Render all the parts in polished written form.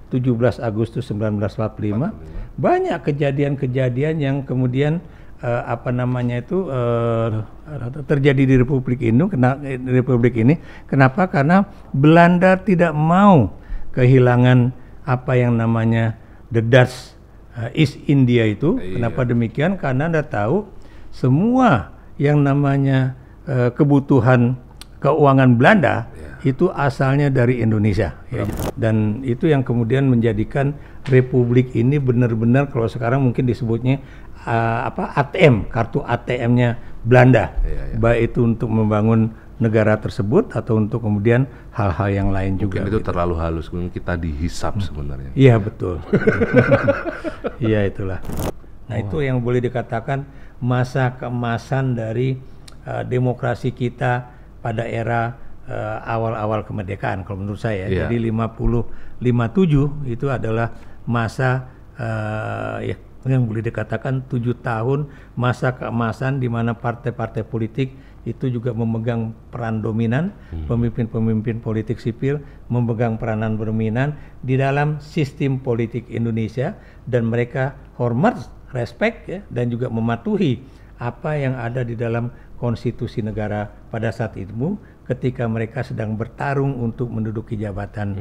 17 Agustus 1945, banyak kejadian-kejadian yang kemudian terjadi di Republik ini. Kenapa? Karena Belanda tidak mau kehilangan apa yang namanya the Dutch East India itu. Kenapa demikian? Karena Anda tahu semua yang namanya kebutuhan keuangan Belanda itu asalnya dari Indonesia, ya. Dan itu yang kemudian menjadikan Republik ini benar-benar kalau sekarang mungkin disebutnya ATM, kartu ATM-nya Belanda, baik itu untuk membangun negara tersebut atau untuk kemudian hal-hal yang lain juga. Mungkin itu terlalu halus, mungkin kita dihisap sebenarnya. Iya betul. Iya itulah. Nah itu yang boleh dikatakan masa keemasan dari demokrasi kita pada era awal-awal kemerdekaan kalau menurut saya. Jadi 57 itu adalah masa yang boleh dikatakan 7 tahun masa keemasan di mana partai-partai politik itu juga memegang peran dominan, pemimpin-pemimpin politik sipil memegang peranan dominan di dalam sistem politik Indonesia, dan mereka hormat, respect ya, dan juga mematuhi apa yang ada di dalam konstitusi negara pada saat itu ketika mereka sedang bertarung untuk menduduki jabatan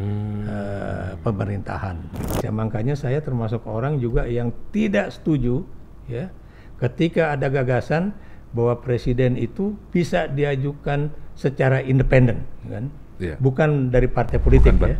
pemerintahan. Ya, makanya saya termasuk orang juga yang tidak setuju ya ketika ada gagasan bahwa presiden itu bisa diajukan secara independen, kan? Bukan dari partai politik. Bukan ya.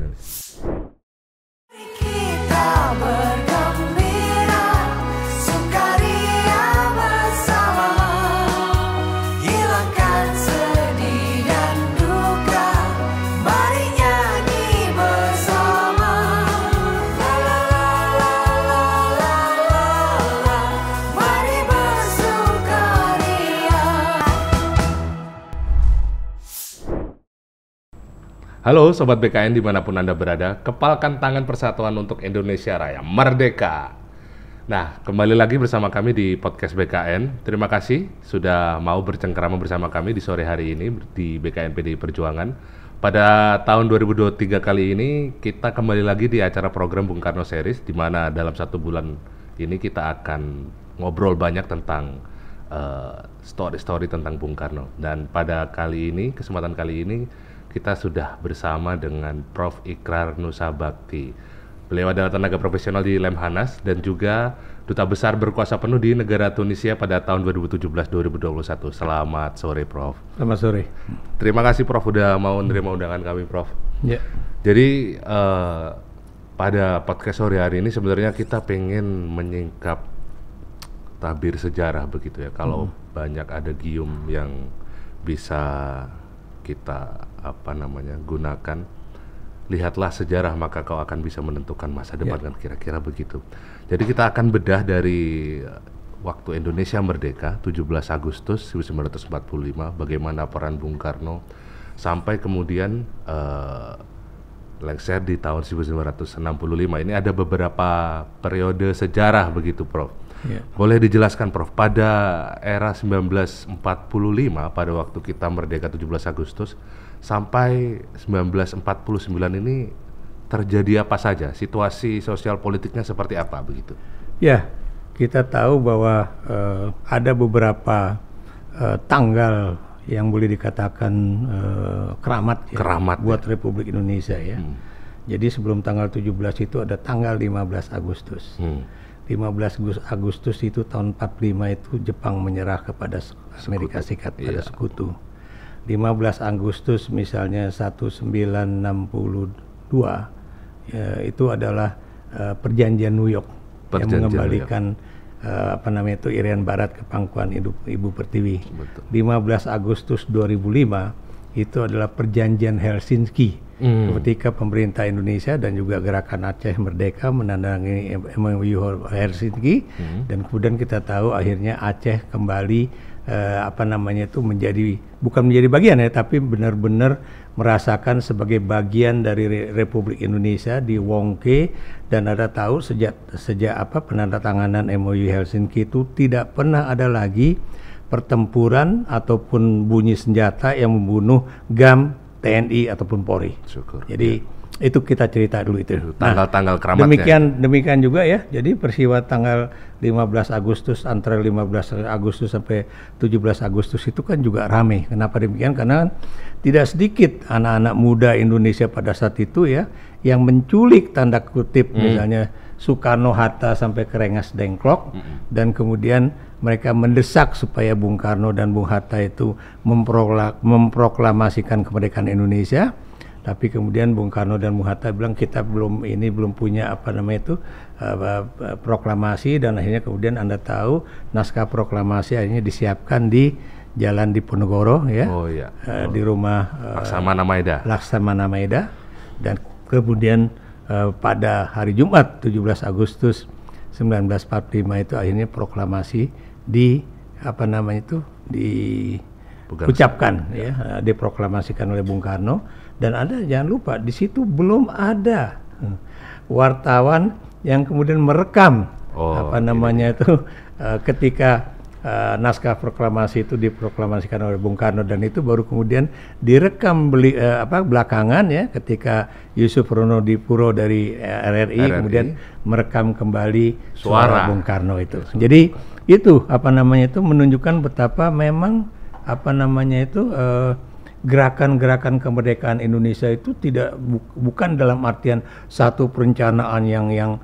Halo Sobat BKN dimanapun Anda berada, kepalkan tangan persatuan untuk Indonesia Raya, merdeka! Nah, kembali lagi bersama kami di Podcast BKN. Terima kasih sudah mau bercengkrama bersama kami di sore hari ini di BKN PDI Perjuangan. Pada tahun 2023 kali ini, kita kembali lagi di acara program Bung Karno Series, di mana dalam 1 bulan ini kita akan ngobrol banyak tentang story-story tentang Bung Karno. Dan pada kesempatan kali ini, kita sudah bersama dengan Prof. Ikrar Nusa Bakti. Beliau adalah tenaga profesional di Lemhanas dan juga Duta Besar berkuasa penuh di negara Tunisia pada tahun 2017-2021. Selamat sore, Prof. Selamat sore. Terima kasih, Prof. Udah mau menerima undangan kami, Prof. Ya. Jadi pada podcast sore hari ini sebenarnya kita pengen menyingkap tabir sejarah begitu ya. Kalau banyak ada gium yang bisa kita gunakan, lihatlah sejarah maka kau akan bisa menentukan masa depan, kan kira-kira begitu. Jadi kita akan bedah dari waktu Indonesia merdeka 17 Agustus 1945, bagaimana peran Bung Karno sampai kemudian lengser di tahun 1965. Ini ada beberapa periode sejarah begitu, Prof. Boleh dijelaskan, Prof, pada era 1945 pada waktu kita merdeka 17 Agustus sampai 1949 ini terjadi apa saja? Situasi sosial politiknya seperti apa begitu? Ya, kita tahu bahwa ada beberapa tanggal yang boleh dikatakan keramat buat Republik Indonesia ya. Jadi sebelum tanggal 17 itu ada tanggal 15 Agustus. 15 Agustus itu tahun 45 itu Jepang menyerah kepada Amerika Serikat pada sekutu. 15 Agustus misalnya 1962 itu adalah perjanjian New York yang mengembalikan Irian Barat ke pangkuan Ibu Pertiwi. 15 Agustus 2005 itu adalah perjanjian Helsinki ketika pemerintah Indonesia dan juga gerakan Aceh Merdeka menandatangani MOU Helsinki, dan kemudian kita tahu akhirnya Aceh kembali bukan menjadi bagian ya, tapi benar-benar merasakan sebagai bagian dari Republik Indonesia di Wongke. Dan ada tahu sejak penandatanganan MOU Helsinki itu tidak pernah ada lagi pertempuran ataupun bunyi senjata yang membunuh GAM, TNI ataupun Polri. Jadi Itu kita cerita dulu itu. Tanggal-tanggal keramatnya. Demikian juga ya. Jadi peristiwa tanggal 15 Agustus, antara 15 Agustus sampai 17 Agustus itu kan juga ramai. Kenapa demikian? Karena tidak sedikit anak-anak muda Indonesia pada saat itu ya yang menculik tanda kutip misalnya Soekarno-Hatta sampai ke Rengas Dengklok, dan kemudian mereka mendesak supaya Bung Karno dan Bung Hatta itu memproklamasikan kemerdekaan Indonesia. Tapi kemudian Bung Karno dan Bung Hatta bilang kita belum punya proklamasi, dan akhirnya kemudian Anda tahu naskah proklamasi akhirnya disiapkan di Jalan Diponegoro ya. Di rumah Laksamana Maeda, dan kemudian pada hari Jumat 17 Agustus 1945 itu akhirnya proklamasi diucapkan ya, diproklamasikan oleh Bung Karno. Dan Anda jangan lupa di situ belum ada wartawan yang kemudian merekam ketika naskah proklamasi itu diproklamasikan oleh Bung Karno, dan itu baru kemudian direkam belakangan ya ketika Yusuf Ronodipuro dari RRI kemudian merekam kembali suara Bung Karno itu. Jadi itu menunjukkan betapa memang gerakan-gerakan kemerdekaan Indonesia itu bukan dalam artian satu perencanaan yang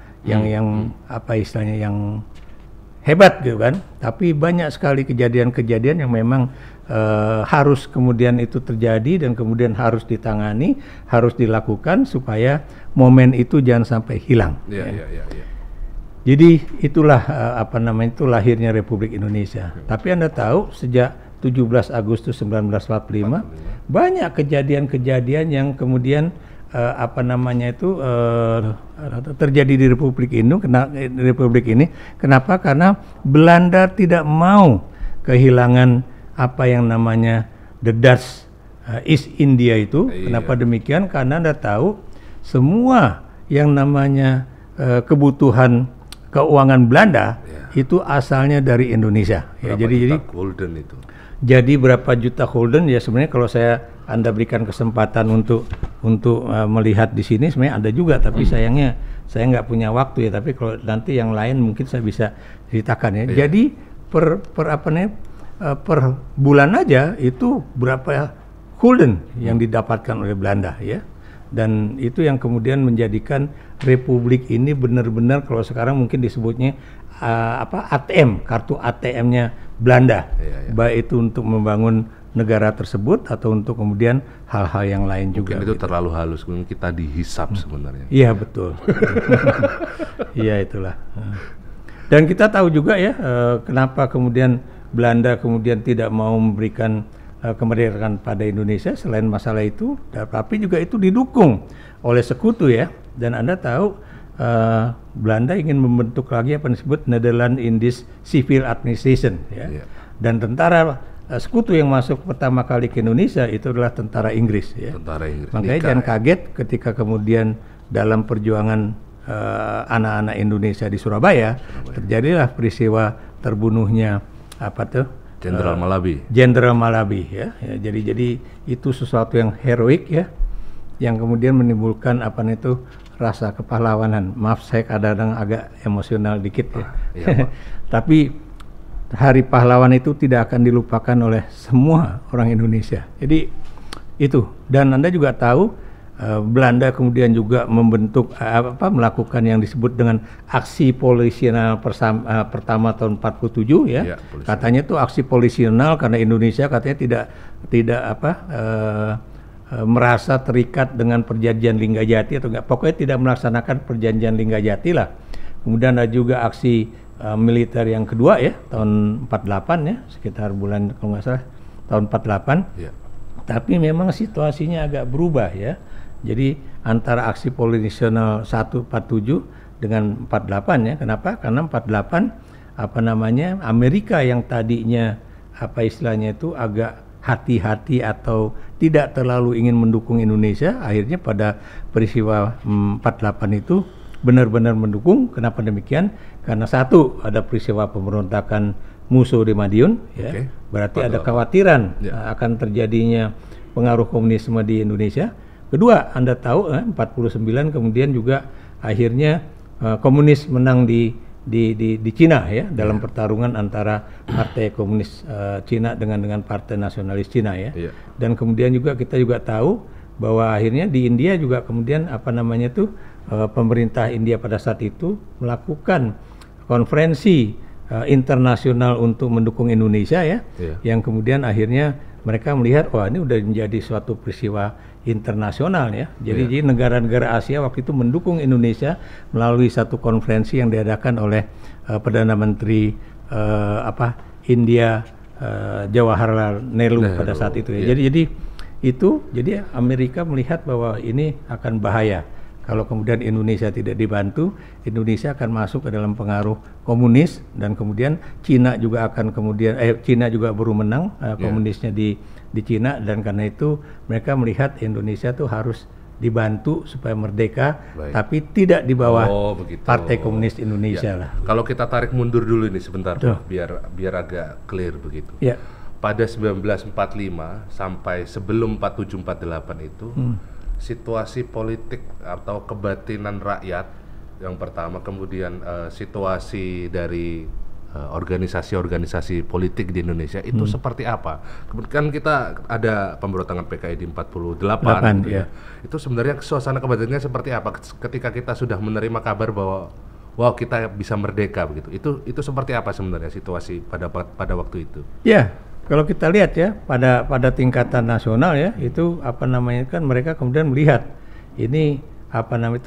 hebat gitu kan, tapi banyak sekali kejadian-kejadian yang memang harus kemudian itu terjadi dan kemudian harus ditangani, harus dilakukan supaya momen itu jangan sampai hilang. Jadi itulah itu lahirnya Republik Indonesia. Tapi Anda tahu sejak 17 Agustus 1945 banyak kejadian-kejadian yang kemudian terjadi di Republik ini. Kenapa? Karena Belanda tidak mau kehilangan apa yang namanya the Dutch East India itu. Kenapa demikian? Karena Anda tahu semua yang namanya kebutuhan keuangan Belanda itu asalnya dari Indonesia. Jadi berapa juta gulden ya sebenarnya kalau Anda berikan kesempatan untuk melihat di sini sebenarnya ada juga, tapi sayangnya saya nggak punya waktu ya. Tapi kalau nanti yang lain mungkin saya bisa ceritakan ya. Jadi per bulan aja itu berapa gulden yang didapatkan oleh Belanda ya. Dan itu yang kemudian menjadikan Republik ini benar-benar kalau sekarang mungkin disebutnya ATM, kartu ATM-nya Belanda, baik itu untuk membangun negara tersebut atau untuk kemudian hal-hal yang lain juga. Mungkin itu terlalu halus, mungkin kita dihisap sebenarnya. Iya betul. Iya itulah. Dan kita tahu juga ya kenapa kemudian Belanda kemudian tidak mau memberikan kemerdekaan pada Indonesia selain masalah itu, tapi juga itu didukung oleh sekutu ya. Dan Anda tahu Belanda ingin membentuk lagi apa disebut Netherlands Indies Civil Administration ya. Dan tentara sekutu yang masuk pertama kali ke Indonesia itu adalah tentara Inggris ya. Makanya jangan kaget ketika kemudian dalam perjuangan anak-anak Indonesia di Surabaya terjadilah peristiwa terbunuhnya Jenderal Malabi ya. Jadi itu sesuatu yang heroik ya, yang kemudian menimbulkan rasa kepahlawanan. Maaf saya kadang-kadang agak emosional dikit ya. Tapi Hari Pahlawan itu tidak akan dilupakan oleh semua orang Indonesia. Jadi itu, dan Anda juga tahu Belanda kemudian juga melakukan yang disebut dengan aksi polisional pertama tahun 47 ya. Katanya itu aksi polisional karena Indonesia katanya tidak merasa terikat dengan perjanjian Linggajati atau enggak, pokoknya tidak melaksanakan perjanjian Linggajati lah. Kemudian ada juga aksi militer yang kedua ya tahun 48 ya, sekitar bulan kalau nggak salah tahun 48. Tapi memang situasinya agak berubah ya. Jadi antara aksi polisional 147 dengan 48 ya. Kenapa? Karena 48 Amerika yang tadinya istilahnya itu agak hati-hati atau tidak terlalu ingin mendukung Indonesia, akhirnya pada peristiwa 48 itu benar-benar mendukung. Kenapa demikian? Karena satu, ada peristiwa pemberontakan musuh di Madiun ya. Berarti ada kekhawatiran akan terjadinya pengaruh komunisme di Indonesia. Kedua, Anda tahu 49 kemudian juga akhirnya komunis menang di Cina ya, dalam pertarungan antara Partai Komunis Cina dengan Partai Nasionalis Cina ya. Dan kemudian juga kita juga tahu bahwa akhirnya di India juga kemudian pemerintah India pada saat itu melakukan konferensi internasional untuk mendukung Indonesia ya, yang kemudian akhirnya mereka melihat wah ini udah menjadi suatu peristiwa internasional ya. Jadi negara-negara Asia waktu itu mendukung Indonesia melalui satu konferensi yang diadakan oleh Perdana Menteri India Jawaharlal Nehru pada saat itu ya. Jadi Amerika melihat bahwa ini akan bahaya. Kalau kemudian Indonesia tidak dibantu, Indonesia akan masuk ke dalam pengaruh komunis dan kemudian Cina juga akan Cina juga baru menang komunisnya di Cina, dan karena itu mereka melihat Indonesia tuh harus dibantu supaya merdeka, tapi tidak di bawah Partai Komunis Indonesia lah. Kalau kita tarik mundur dulu ini sebentar, biar agak clear begitu. Pada 1945 sampai sebelum 47-48 itu situasi politik atau kebatinan rakyat yang pertama, kemudian situasi dari organisasi-organisasi politik di Indonesia itu seperti apa? Kan kita ada pemberontakan PKI di 48 ya. Itu sebenarnya suasana kebatinannya seperti apa ketika kita sudah menerima kabar bahwa wow kita bisa merdeka begitu? Itu seperti apa sebenarnya situasi pada waktu itu? Ya. Kalau kita lihat ya pada tingkatan nasional ya, itu kan mereka kemudian melihat ini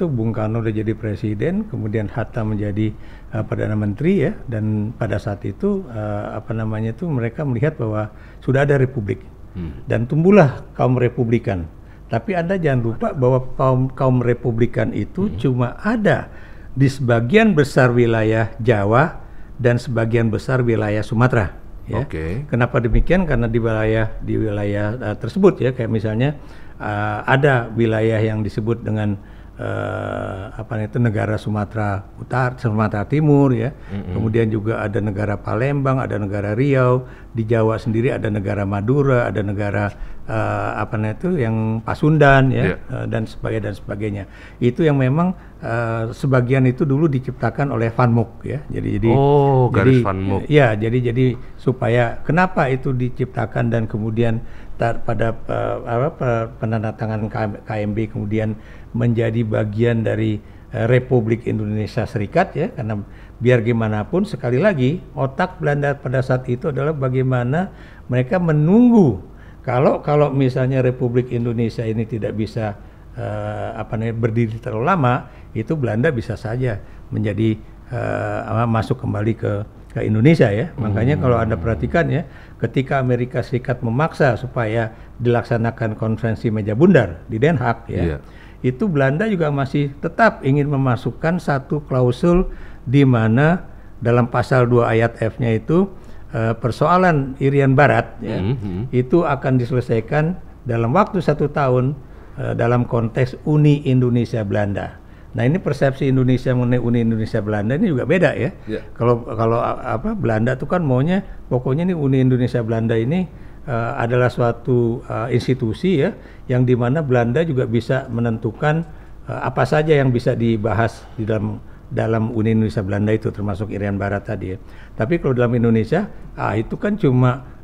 Bung Karno udah jadi presiden, kemudian Hatta menjadi Perdana Menteri ya, dan pada saat itu mereka melihat bahwa sudah ada republik dan tumbuhlah kaum republikan. Tapi Anda jangan lupa bahwa kaum republikan itu cuma ada di sebagian besar wilayah Jawa dan sebagian besar wilayah Sumatera. Ya. Kenapa demikian? Karena di wilayah tersebut ya, kayak misalnya ada wilayah yang disebut dengan negara Sumatera Utara, Sumatera Timur ya. Kemudian juga ada negara Palembang, ada negara Riau, di Jawa sendiri ada negara Madura, ada negara yang Pasundan ya, dan sebagainya. Itu yang memang sebagian itu dulu diciptakan oleh Van Mook ya. Garis Van Mook. Ya, jadi supaya kenapa itu diciptakan dan kemudian pada penandatangan KMB kemudian menjadi bagian dari Republik Indonesia Serikat ya, karena biar gimana pun sekali lagi otak Belanda pada saat itu adalah bagaimana mereka menunggu kalau misalnya Republik Indonesia ini tidak bisa berdiri terlalu lama, itu Belanda bisa saja menjadi masuk kembali ke Indonesia ya. Makanya kalau Anda perhatikan ya, ketika Amerika Serikat memaksa supaya dilaksanakan konferensi meja bundar di Den Haag ya, itu Belanda juga masih tetap ingin memasukkan satu klausul di mana dalam pasal 2 ayat F-nya itu persoalan Irian Barat ya, itu akan diselesaikan dalam waktu 1 tahun dalam konteks Uni Indonesia Belanda. Nah ini persepsi Indonesia mengenai Uni Indonesia Belanda ini juga beda ya. Kalau Belanda tuh kan maunya pokoknya nih Uni Indonesia Belanda ini adalah suatu institusi ya, yang dimana Belanda juga bisa menentukan apa saja yang bisa dibahas di dalam Uni Indonesia Belanda itu, termasuk Irian Barat tadi ya. Tapi kalau dalam Indonesia itu kan cuma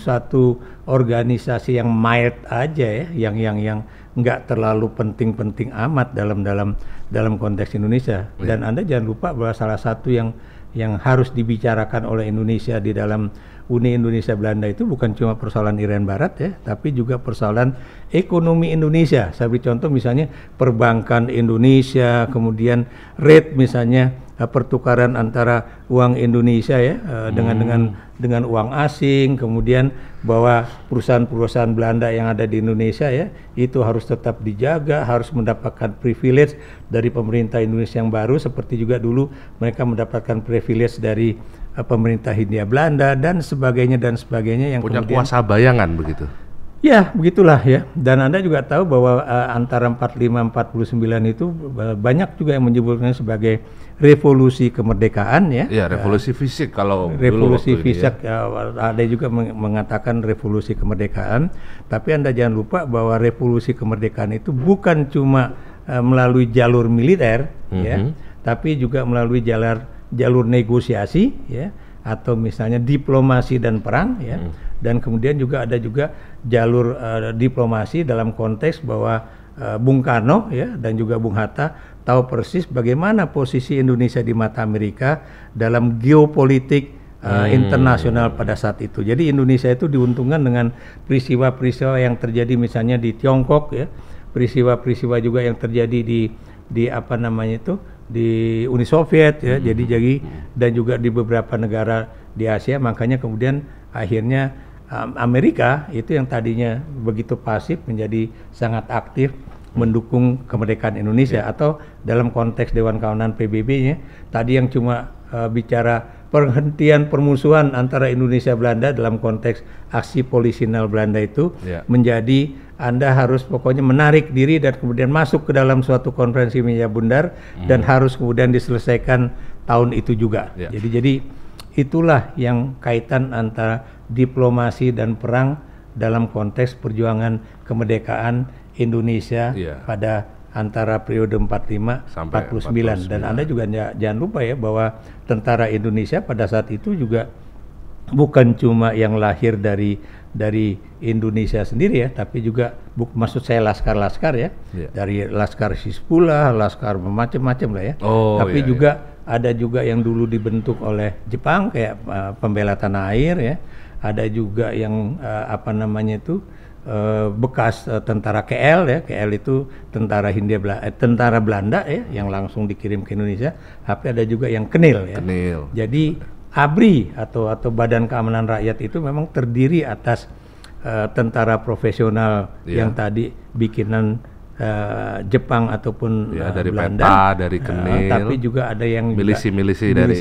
satu organisasi yang mild aja ya, yang nggak terlalu penting-penting amat dalam konteks Indonesia. Dan Anda jangan lupa bahwa salah satu yang harus dibicarakan oleh Indonesia di dalam Uni Indonesia Belanda itu bukan cuma persoalan Irian Barat ya, tapi juga persoalan ekonomi Indonesia. Saya beri contoh misalnya perbankan Indonesia, kemudian rate misalnya pertukaran antara uang Indonesia ya dengan uang asing, kemudian bahwa perusahaan-perusahaan Belanda yang ada di Indonesia ya itu harus tetap dijaga, harus mendapatkan privilege dari pemerintah Indonesia yang baru, seperti juga dulu mereka mendapatkan privilege dari pemerintah Hindia Belanda dan sebagainya yang punya kemudian kuasa bayangan begitu. Ya, begitulah ya. Dan Anda juga tahu bahwa antara 45-49 itu banyak juga yang menyebutnya sebagai revolusi kemerdekaan ya. Ya, revolusi fisik kalau revolusi fisik ya. Ada juga mengatakan revolusi kemerdekaan. Tapi Anda jangan lupa bahwa revolusi kemerdekaan itu bukan cuma melalui jalur militer ya, tapi juga melalui jalur negosiasi ya, atau misalnya diplomasi dan perang ya. Dan kemudian juga ada juga jalur diplomasi dalam konteks bahwa Bung Karno ya dan juga Bung Hatta tahu persis bagaimana posisi Indonesia di mata Amerika dalam geopolitik internasional pada saat itu. Jadi Indonesia itu diuntungkan dengan peristiwa-peristiwa yang terjadi misalnya di Tiongkok ya, peristiwa-peristiwa juga yang terjadi di apa namanya itu di Uni Soviet ya, jadi dan juga di beberapa negara di Asia. Makanya kemudian akhirnya Amerika itu yang tadinya begitu pasif menjadi sangat aktif mendukung kemerdekaan Indonesia atau dalam konteks Dewan Keamanan PBB-nya tadi yang cuma bicara penghentian permusuhan antara Indonesia Belanda dalam konteks aksi polisinal Belanda itu menjadi Anda harus pokoknya menarik diri dan kemudian masuk ke dalam suatu konferensi meja bundar dan harus kemudian diselesaikan tahun itu juga. Jadi itulah yang kaitan antara diplomasi dan perang dalam konteks perjuangan kemerdekaan Indonesia pada antara periode 45 sampai 49. Dan Anda juga jangan lupa ya bahwa tentara Indonesia pada saat itu juga bukan cuma yang lahir dari Indonesia sendiri ya, tapi juga maksud saya laskar-laskar ya, dari Laskar Hizbullah, laskar macam-macam lah ya. Tapi juga ada juga yang dulu dibentuk oleh Jepang kayak pembela tanah air ya. Ada juga yang apa namanya itu bekas tentara KL ya. KL itu tentara Belanda ya yang langsung dikirim ke Indonesia. Tapi ada juga yang Kenil ya. Jadi ABRI atau Badan Keamanan Rakyat itu memang terdiri atas tentara profesional yang tadi bikinan Jepang ataupun dari Belanda, PETA, dari Kenil, tapi juga ada yang milisi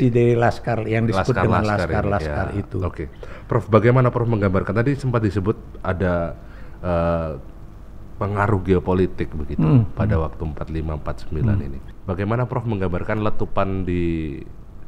dari laskar yang disebut dengan laskar itu. Oke, Prof, bagaimana Prof menggambarkan tadi sempat disebut ada pengaruh geopolitik begitu pada waktu 45-49 ini. Bagaimana Prof menggambarkan letupan di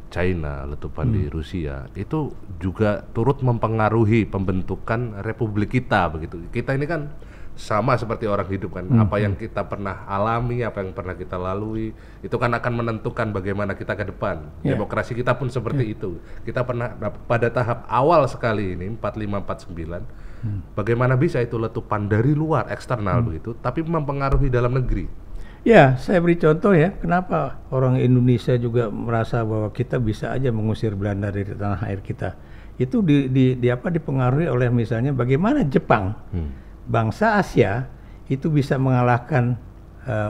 China, letupan di Rusia itu juga turut mempengaruhi pembentukan republik kita begitu. Kita ini kan sama seperti orang hidup kan, apa yang kita pernah alami, apa yang pernah kita lalui, itu kan akan menentukan bagaimana kita ke depan. Demokrasi kita pun seperti itu. Kita pernah pada tahap awal sekali ini 45-49, bagaimana bisa itu letupan dari luar eksternal begitu, tapi mempengaruhi dalam negeri. Ya, saya beri contoh ya, kenapa orang Indonesia juga merasa bahwa kita bisa aja mengusir Belanda dari tanah air kita. Itu dipengaruhi oleh misalnya bagaimana Jepang, bangsa Asia itu bisa mengalahkan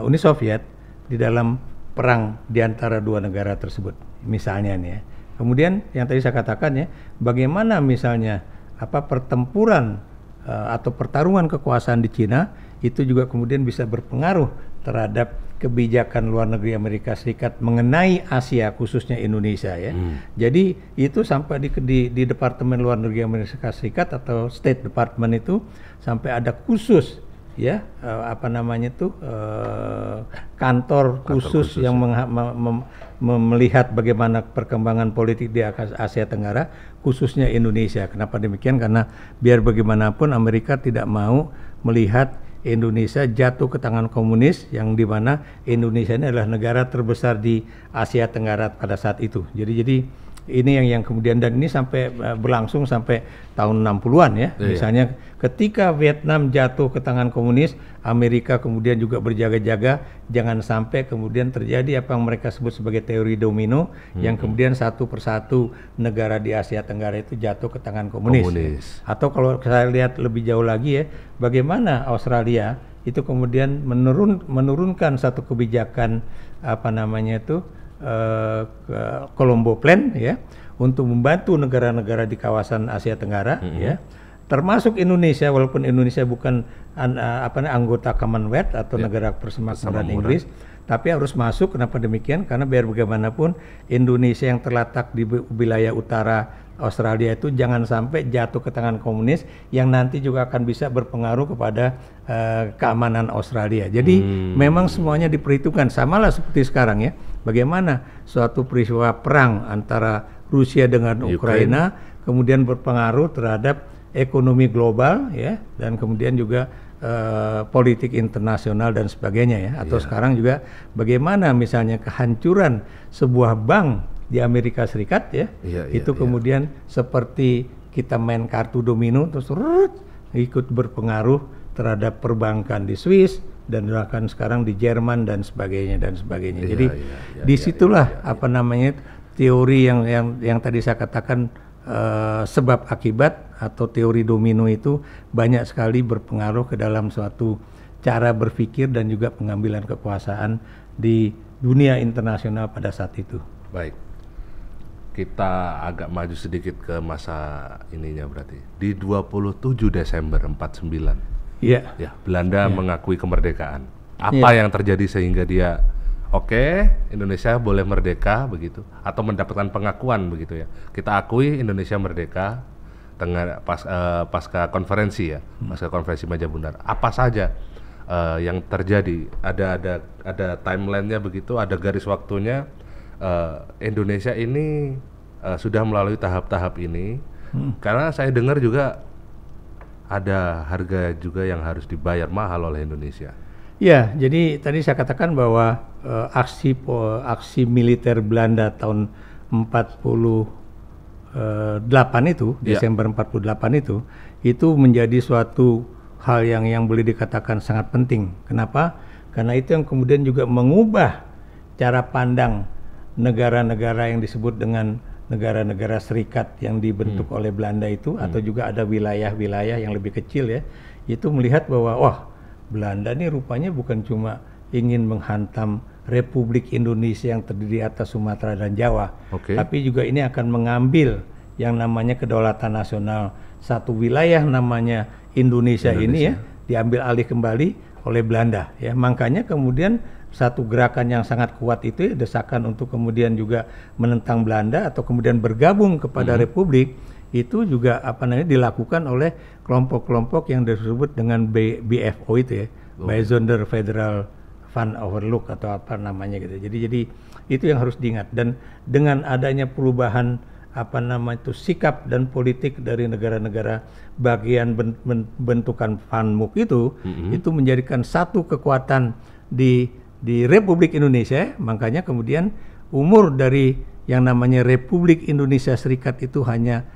Uni Soviet di dalam perang di antara dua negara tersebut misalnya nih ya. Kemudian yang tadi saya katakan ya, bagaimana misalnya pertempuran atau pertarungan kekuasaan di Cina itu juga kemudian bisa berpengaruh terhadap kebijakan luar negeri Amerika Serikat mengenai Asia khususnya Indonesia ya. Jadi itu sampai di Departemen Luar Negeri Amerika Serikat atau State Department itu sampai ada khusus ya kantor khusus yang melihat bagaimana perkembangan politik di Asia Tenggara khususnya Indonesia. Kenapa demikian? Karena biar bagaimanapun Amerika tidak mau melihat Indonesia jatuh ke tangan komunis yang di mana Indonesia ini adalah negara terbesar di Asia Tenggara pada saat itu. Jadi ini yang kemudian dan ini sampai berlangsung sampai tahun 60-an ya. Misalnya ketika Vietnam jatuh ke tangan komunis, Amerika kemudian juga berjaga-jaga jangan sampai kemudian terjadi apa yang mereka sebut sebagai teori domino yang kemudian satu persatu negara di Asia Tenggara itu jatuh ke tangan komunis. Atau kalau saya lihat lebih jauh lagi ya, bagaimana Australia itu kemudian menurunkan satu kebijakan Colombo Plan ya untuk membantu negara-negara di kawasan Asia Tenggara ya, termasuk Indonesia walaupun Indonesia bukan anggota Commonwealth atau negara persemakmuran Inggris, tapi harus masuk. Kenapa demikian? Karena biar bagaimanapun Indonesia yang terletak di wilayah utara Australia itu jangan sampai jatuh ke tangan komunis yang nanti juga akan bisa berpengaruh kepada keamanan Australia. Jadi memang semuanya diperhitungkan, samalah seperti sekarang ya. Bagaimana suatu peristiwa perang antara Rusia dengan Ukraina kemudian berpengaruh terhadap ekonomi global ya, dan kemudian juga politik internasional dan sebagainya ya. Atau sekarang juga bagaimana misalnya kehancuran sebuah bank di Amerika Serikat ya, itu kemudian seperti kita main kartu domino terus ikut berpengaruh terhadap perbankan di Swiss dan bahkan sekarang di Jerman dan sebagainya dan sebagainya. Jadi disitulah apa namanya teori yang tadi saya katakan sebab akibat atau teori domino itu banyak sekali berpengaruh ke dalam suatu cara berpikir dan juga pengambilan kekuasaan di dunia internasional pada saat itu. Baik, kita agak maju sedikit ke masa ininya berarti di 27 Desember 49. Ya, Belanda mengakui kemerdekaan. Apa yang terjadi sehingga dia Indonesia boleh merdeka begitu, atau mendapatkan pengakuan begitu ya. Kita akui Indonesia merdeka dengan pasca konferensi ya, pasca konferensi Meja Bundar. Apa saja yang terjadi? Ada timelinenya begitu, ada garis waktunya. Indonesia ini sudah melalui tahap-tahap ini. Karena saya dengar juga ada harga juga yang harus dibayar mahal oleh Indonesia. Ya, jadi tadi saya katakan bahwa aksi militer Belanda tahun 48 itu, Desember 48 itu menjadi suatu hal yang boleh dikatakan sangat penting. Kenapa? Karena itu yang kemudian juga mengubah cara pandang negara-negara yang disebut dengan negara-negara serikat yang dibentuk oleh Belanda itu, atau juga ada wilayah-wilayah yang lebih kecil ya, itu melihat bahwa Belanda ini rupanya bukan cuma ingin menghantam Republik Indonesia yang terdiri atas Sumatera dan Jawa, tapi juga ini akan mengambil yang namanya kedaulatan nasional satu wilayah namanya Indonesia ini ya, diambil alih kembali oleh Belanda ya. Makanya kemudian satu gerakan yang sangat kuat itu desakan untuk kemudian juga menentang Belanda atau kemudian bergabung kepada Republik itu juga dilakukan oleh kelompok-kelompok yang disebut dengan BFO itu ya, Bijzonder Federal Fund Overlook atau apa namanya gitu. Jadi itu yang harus diingat, dan dengan adanya perubahan sikap dan politik dari negara-negara bagian bentukan FANMUK itu menjadikan satu kekuatan di Republik Indonesia. Makanya kemudian umur dari yang namanya Republik Indonesia Serikat itu hanya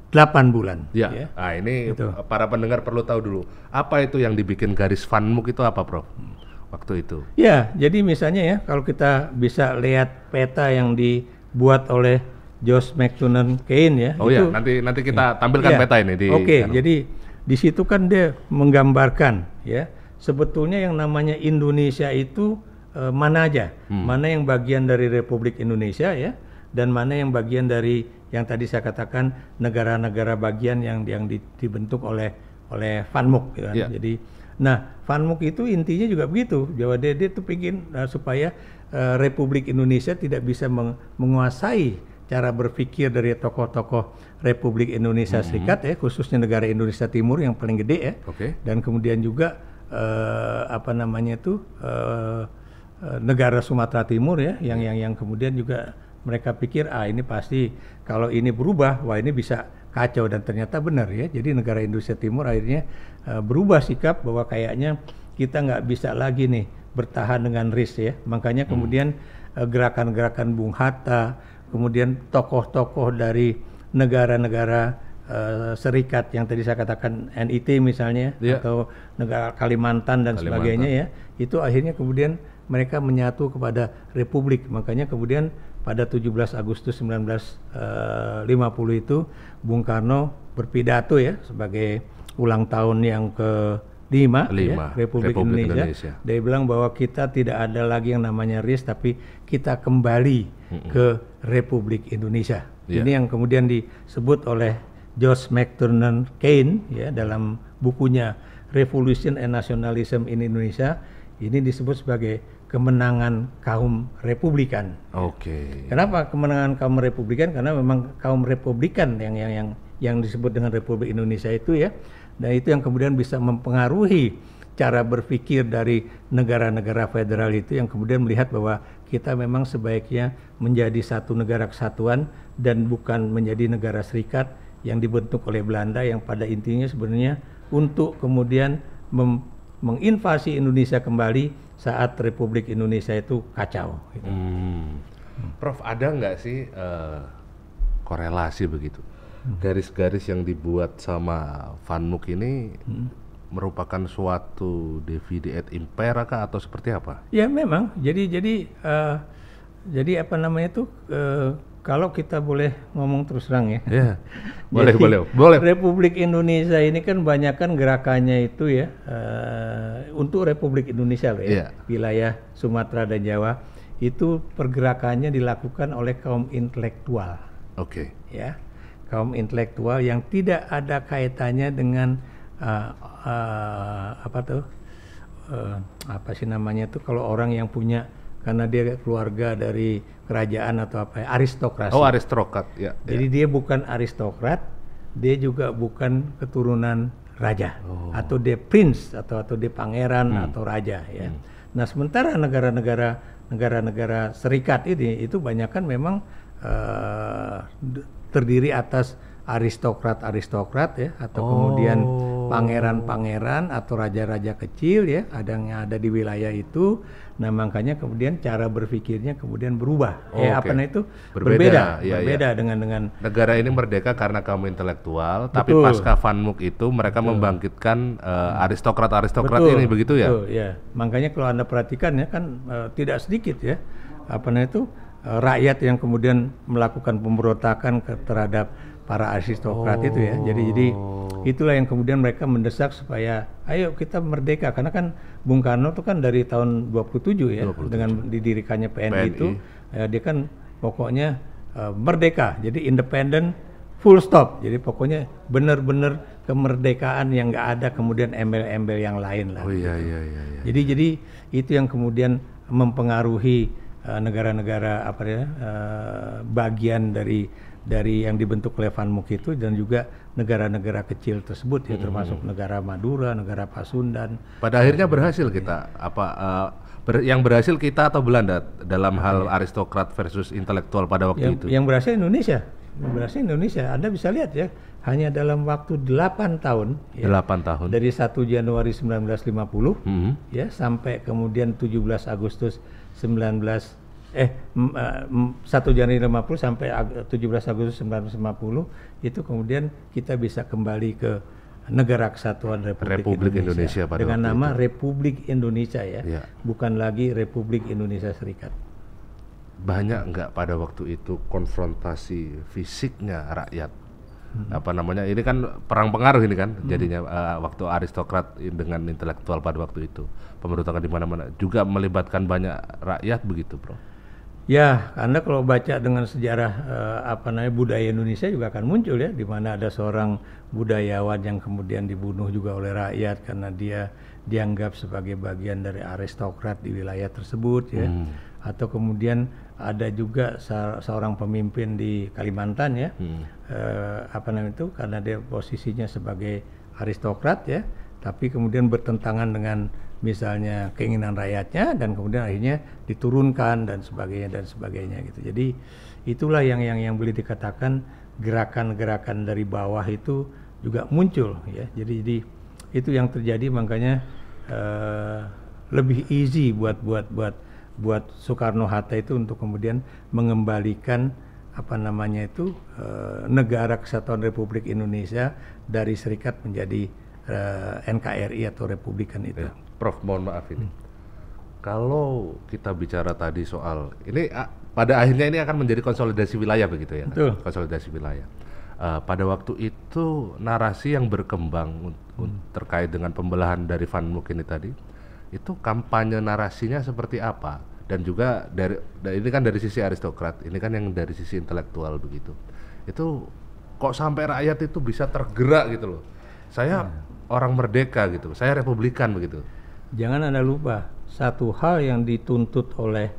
8 bulan. Ya. Nah, ini itu. Para pendengar perlu tahu dulu, apa itu yang dibikin garis FANMUK itu apa, Prof? Waktu itu. Ya, jadi misalnya ya, kalau kita bisa lihat peta yang dibuat oleh Josh McTurnan Kane ya. Nanti kita tampilkan peta ini di. Jadi di situ kan dia menggambarkan ya, sebetulnya yang namanya Indonesia itu mana aja, mana yang bagian dari Republik Indonesia ya, dan mana yang bagian dari yang tadi saya katakan negara-negara bagian yang dibentuk oleh FANMUK gitu kan. Jadi FANMUK itu intinya juga begitu, bahwa dia itu ingin supaya Republik Indonesia tidak bisa menguasai cara berpikir dari tokoh-tokoh Republik Indonesia Serikat ya, khususnya negara Indonesia Timur yang paling gede ya. Dan kemudian juga negara Sumatera Timur ya, yang kemudian juga mereka pikir ini pasti kalau ini berubah, ini bisa kacau, dan ternyata benar ya. Jadi negara Indonesia Timur akhirnya berubah sikap bahwa kayaknya kita nggak bisa lagi nih bertahan dengan RIS ya. Makanya kemudian gerakan-gerakan Bung Hatta, kemudian tokoh-tokoh dari negara-negara serikat yang tadi saya katakan NIT misalnya, atau negara Kalimantan dan sebagainya ya, itu akhirnya kemudian mereka menyatu kepada Republik. Makanya kemudian pada 17 Agustus 1950 itu Bung Karno berpidato ya sebagai ulang tahun yang ke-5 ya, Republik Indonesia. Dia bilang bahwa kita tidak ada lagi yang namanya RIS, tapi kita kembali ke Republik Indonesia. Ini yang kemudian disebut oleh Josh McTurnan Kane ya dalam bukunya Revolution and Nationalism in Indonesia. Ini disebut sebagai kemenangan kaum Republikan. Oke. Kenapa kemenangan kaum Republikan? Karena memang kaum Republikan yang disebut dengan Republik Indonesia itu ya, dan itu yang kemudian bisa mempengaruhi cara berpikir dari negara-negara federal itu, yang kemudian melihat bahwa kita memang sebaiknya menjadi satu negara kesatuan dan bukan menjadi negara serikat yang dibentuk oleh Belanda, yang pada intinya sebenarnya untuk kemudian menginvasi Indonesia kembali saat Republik Indonesia itu kacau. Gitu. Prof, ada nggak sih korelasi begitu? Garis-garis yang dibuat sama Van Mook ini merupakan suatu divide et impera kah atau seperti apa? Ya memang. Jadi apa namanya itu? Kalau kita boleh ngomong terus terang ya. Yeah. Boleh. Republik Indonesia ini kan banyak kan gerakannya itu ya untuk Republik Indonesia loh ya. Wilayah Sumatera dan Jawa itu pergerakannya dilakukan oleh kaum intelektual. Oke. Ya, kaum intelektual yang tidak ada kaitannya dengan apa sih namanya itu kalau orang yang punya, karena dia keluarga dari kerajaan atau apa ya, aristokrasi. Oh, aristokrat ya. Jadi dia bukan aristokrat, dia juga bukan keturunan raja, atau dia prince atau dia pangeran atau raja ya. Nah, sementara negara-negara serikat ini itu banyak kan memang terdiri atas aristokrat ya, atau kemudian pangeran-pangeran atau raja-raja kecil ya, yang ada di wilayah itu. Nah, makanya kemudian cara berpikirnya kemudian berubah. Berbeda dengan negara ini merdeka karena kaum intelektual, tapi pasca Van Mook itu mereka membangkitkan aristokrat ini, begitu ya? Betul, ya. Makanya kalau Anda perhatikan ya kan tidak sedikit ya rakyat yang kemudian melakukan pemberontakan terhadap para aristokrat itu ya. Jadi itulah yang kemudian mereka mendesak supaya ayo kita merdeka, karena kan Bung Karno itu kan dari tahun 27 ya, dengan didirikannya PNI itu dia kan pokoknya merdeka, jadi independen full stop, jadi pokoknya benar-benar kemerdekaan yang nggak ada kemudian embel-embel yang lain lah. Jadi itu yang kemudian mempengaruhi negara-negara bagian dari yang dibentuk oleh Van Mook itu, dan juga negara-negara kecil tersebut ya, termasuk negara Madura, negara Pasundan. Pada akhirnya berhasil kita yang berhasil kita atau Belanda dalam hal aristokrat versus intelektual pada waktu itu? Yang berhasil Indonesia. Anda bisa lihat ya, hanya dalam waktu 8 tahun ya, 8 tahun dari 1 Januari 1950 ya sampai kemudian 17 Agustus 1 Januari 50 sampai 17 Agustus 1950 itu kemudian kita bisa kembali ke Negara Kesatuan Republik Indonesia pada dengan nama itu. Republik Indonesia ya, bukan lagi Republik Indonesia Serikat. Banyak nggak pada waktu itu konfrontasi fisiknya rakyat? Ini kan perang pengaruh ini kan jadinya waktu aristokrat dengan intelektual pada waktu itu, pemberontakan di mana-mana juga melibatkan banyak rakyat begitu, Bro. Ya, Anda kalau baca dengan sejarah budaya Indonesia juga akan muncul ya, di mana ada seorang budayawan yang kemudian dibunuh juga oleh rakyat karena dia dianggap sebagai bagian dari aristokrat di wilayah tersebut ya. Atau kemudian ada juga seorang pemimpin di Kalimantan ya, karena dia posisinya sebagai aristokrat ya, tapi kemudian bertentangan dengan misalnya keinginan rakyatnya, dan kemudian akhirnya diturunkan dan sebagainya gitu. Jadi itulah yang boleh dikatakan gerakan-gerakan dari bawah itu juga muncul ya. Jadi itu yang terjadi, makanya lebih easy buat Soekarno-Hatta itu untuk kemudian mengembalikan Negara Kesatuan Republik Indonesia dari serikat menjadi NKRI atau Republikan itu. Prof, mohon maaf ini. Kalau kita bicara tadi soal ini, pada akhirnya ini akan menjadi konsolidasi wilayah begitu ya? Betul. Konsolidasi wilayah. Pada waktu itu narasi yang berkembang terkait dengan pembelahan dari Van Mook ini tadi, itu kampanye narasinya seperti apa? Dan juga ini kan dari sisi aristokrat, ini kan yang dari sisi intelektual begitu. Itu kok sampai rakyat itu bisa tergerak gitu loh. Saya orang merdeka gitu, saya republikan begitu. Jangan Anda lupa, satu hal yang dituntut oleh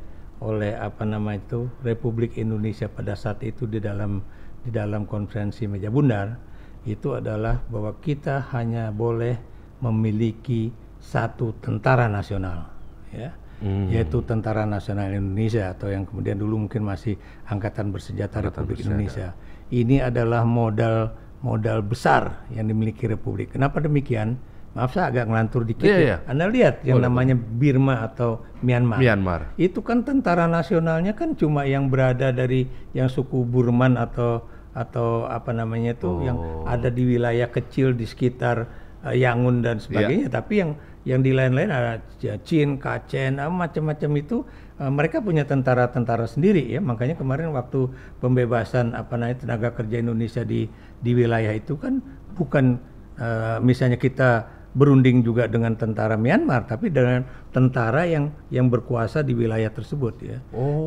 Republik Indonesia pada saat itu di dalam konferensi meja bundar itu adalah bahwa kita hanya boleh memiliki satu tentara nasional, ya, yaitu Tentara Nasional Indonesia atau yang kemudian dulu mungkin masih Angkatan Bersenjata Republik Indonesia. Ini adalah modal besar yang dimiliki Republik. Kenapa demikian? Maaf, saya agak ngelantur dikit. Anda lihat yang namanya Birma atau Myanmar. Itu kan tentara nasionalnya kan cuma yang berada dari yang suku Burman atau yang ada di wilayah kecil di sekitar Yangon dan sebagainya. Tapi yang di lain-lain ada Chin, Kacen, macam-macam itu mereka punya tentara-tentara sendiri ya. Makanya kemarin waktu pembebasan tenaga kerja Indonesia di wilayah itu kan bukan misalnya kita berunding juga dengan tentara Myanmar, tapi dengan tentara yang berkuasa di wilayah tersebut ya.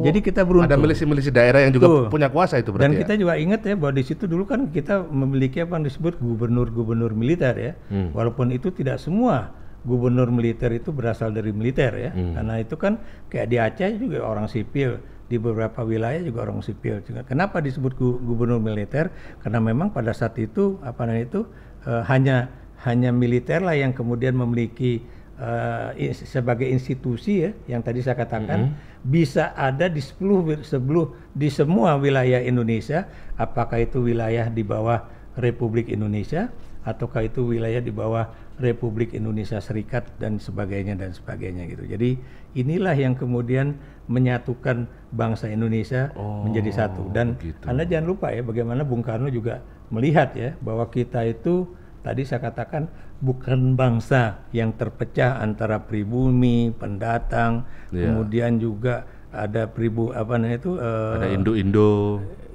Jadi kita beruntung. Ada milisi-milisi daerah yang juga punya kuasa itu berarti. Dan kita juga ingat ya bahwa di situ dulu kan kita memiliki apa yang disebut gubernur-gubernur militer ya. Walaupun itu tidak semua gubernur militer itu berasal dari militer ya. Karena itu kan kayak di Aceh juga orang sipil, di beberapa wilayah juga orang sipil. Kenapa disebut gubernur militer? Karena memang pada saat itu hanya militer lah yang kemudian memiliki sebagai institusi ya, yang tadi saya katakan bisa ada di di semua wilayah Indonesia, apakah itu wilayah di bawah Republik Indonesia ataukah itu wilayah di bawah Republik Indonesia Serikat dan sebagainya gitu. Jadi inilah yang kemudian menyatukan bangsa Indonesia menjadi satu. Dan Anda jangan lupa ya bagaimana Bung Karno juga melihat ya bahwa kita itu tadi saya katakan bukan bangsa yang terpecah antara pribumi, pendatang, kemudian juga ada ada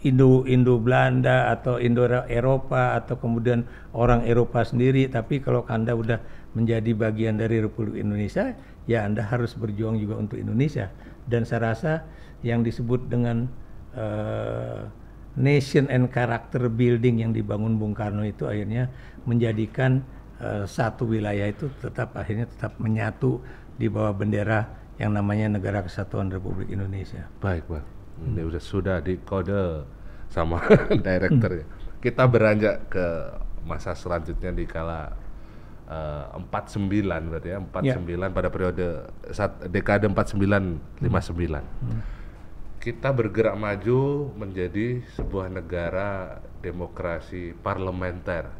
Indo Belanda atau Indo Eropa atau kemudian orang Eropa sendiri. Tapi kalau Anda udah menjadi bagian dari Republik Indonesia, ya Anda harus berjuang juga untuk Indonesia. Dan saya rasa yang disebut dengan nation and character building yang dibangun Bung Karno itu akhirnya menjadikan satu wilayah itu akhirnya tetap menyatu di bawah bendera yang namanya Negara Kesatuan Republik Indonesia. Baik, Pak. Ini sudah dikode sama direkturnya. Kita beranjak ke masa selanjutnya di kala 49 berarti ya, 49 pada periode dekade 49-59. Kita bergerak maju menjadi sebuah negara demokrasi parlementer.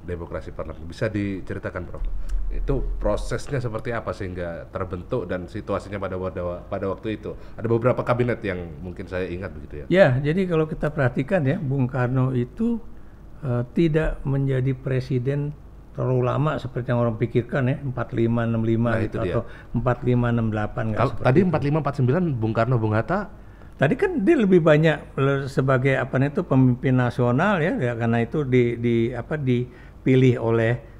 Demokrasi parlementer. Bisa diceritakan, Prof? Itu prosesnya seperti apa sehingga terbentuk dan situasinya pada waktu itu? Ada beberapa kabinet yang mungkin saya ingat begitu ya. Ya, jadi kalau kita perhatikan ya, Bung Karno itu tidak menjadi presiden terlalu lama seperti yang orang pikirkan ya, 45-65 gitu atau 45-68. Tadi 45-49 Bung Karno, Bung Hatta. Tadi kan dia lebih banyak sebagai pemimpin nasional ya, karena itu dipilih oleh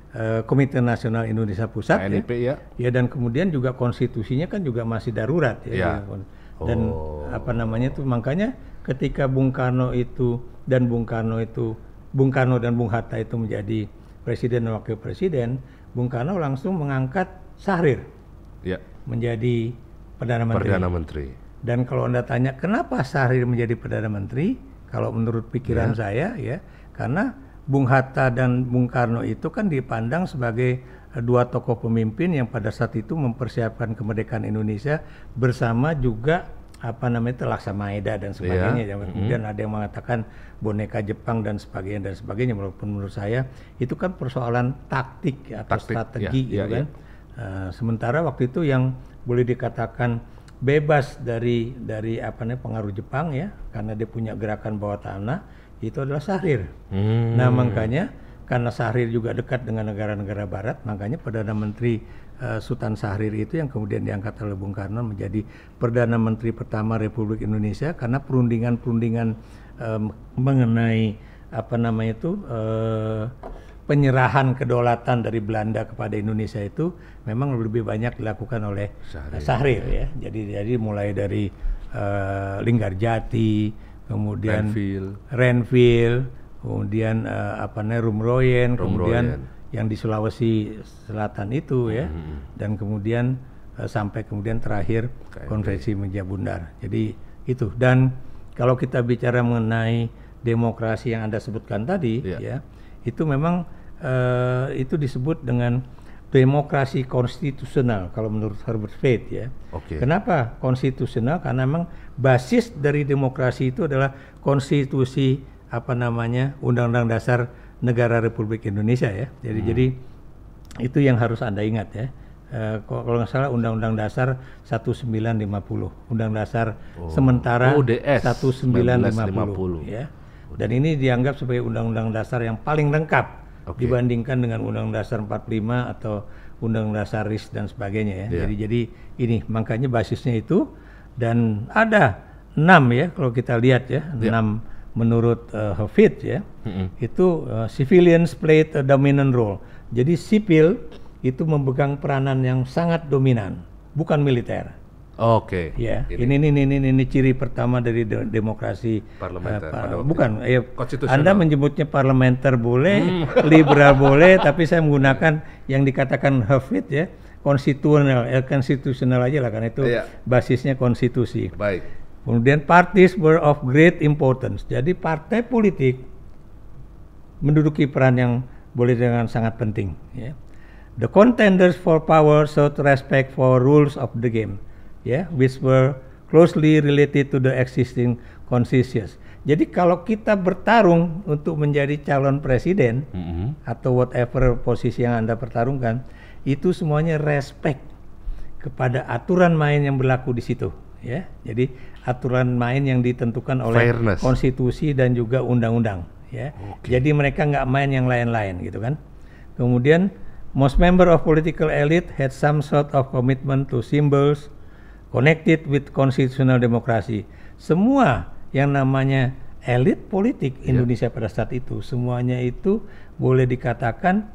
Komite Nasional Indonesia Pusat KNP, ya. Dan kemudian juga konstitusinya kan juga masih darurat ya. Dan makanya ketika Bung Karno dan Bung Hatta itu menjadi presiden dan wakil presiden, Bung Karno langsung mengangkat Syahrir menjadi Perdana Menteri. Dan kalau Anda tanya kenapa Syahrir menjadi Perdana Menteri, kalau menurut pikiran saya ya, karena Bung Hatta dan Bung Karno itu kan dipandang sebagai dua tokoh pemimpin yang pada saat itu mempersiapkan kemerdekaan Indonesia bersama juga Laksamaeda dan sebagainya. Kemudian ada yang mengatakan boneka Jepang dan sebagainya. Walaupun menurut saya itu kan persoalan taktik atau strategi kan. Sementara waktu itu yang boleh dikatakan bebas dari pengaruh Jepang ya, karena dia punya gerakan bawah tanah, itu adalah Syahrir. Nah makanya karena Syahrir juga dekat dengan negara-negara Barat, makanya Perdana Menteri Sultan Syahrir itu yang kemudian diangkat oleh Bung Karno menjadi Perdana Menteri pertama Republik Indonesia, karena perundingan-perundingan mengenai penyerahan kedaulatan dari Belanda kepada Indonesia itu memang lebih banyak dilakukan oleh Syahrir ya. Jadi mulai dari Linggarjati, kemudian Renville, kemudian Rumroyen, kemudian yang di Sulawesi Selatan itu ya, dan kemudian sampai kemudian terakhir konferensi meja bundar. Jadi itu. Dan kalau kita bicara mengenai demokrasi yang Anda sebutkan tadi, ya, itu memang itu disebut dengan demokrasi konstitusional kalau menurut Herbert Reed, ya. Kenapa konstitusional? Karena memang basis dari demokrasi itu adalah konstitusi Undang-Undang Dasar Negara Republik Indonesia, ya. Jadi itu yang harus Anda ingat, ya. Kalau nggak salah Undang-Undang Dasar 1950, Undang Dasar sementara ODS 1950, ya. Dan ini dianggap sebagai Undang-Undang Dasar yang paling lengkap dibandingkan dengan Undang-Undang Dasar 45 atau Undang-Undang Dasar RIS dan sebagainya, ya. Jadi ini makanya basisnya itu, dan ada 6, ya, kalau kita lihat, ya, 6 menurut Hafid, ya. Itu civilians played a dominant role. Jadi sipil itu memegang peranan yang sangat dominan, bukan militer. Ya, ini ciri pertama dari demokrasi parlementer. Bukan, Anda menyebutnya parlementer boleh, liberal boleh, tapi saya menggunakan yang dikatakan Hafid, ya, konstitusional aja lah, karena itu basisnya konstitusi. Baik. Kemudian parties were of great importance. Jadi partai politik menduduki peran yang boleh dengan sangat penting, ya. The contenders for power showed respect for rules of the game, which were closely related to the existing consensus. Jadi kalau kita bertarung untuk menjadi calon presiden atau whatever posisi yang Anda pertarungkan, itu semuanya respect kepada aturan main yang berlaku di situ, ya. Jadi aturan main yang ditentukan oleh konstitusi dan juga undang-undang, ya. Jadi mereka nggak main yang lain-lain, gitu kan. Kemudian most member of political elite had some sort of commitment to symbols connected with constitutional democracy. Semua yang namanya elit politik Indonesia pada saat itu, semuanya itu boleh dikatakan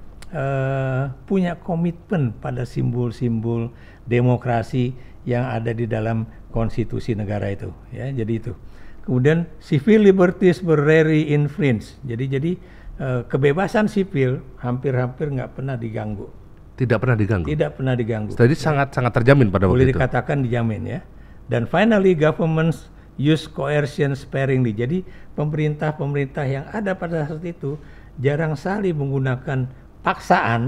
punya komitmen pada simbol-simbol demokrasi yang ada di dalam konstitusi negara itu, ya. Jadi itu. Kemudian civil liberties were rarely infringed. Jadi kebebasan sipil hampir-hampir nggak pernah diganggu. Tidak pernah diganggu. Tidak pernah diganggu. Jadi sangat terjamin pada waktu itu. Boleh dikatakan dijamin, ya. Dan finally governments use coercion sparingly. Jadi pemerintah yang ada pada saat itu jarang sekali menggunakan paksaan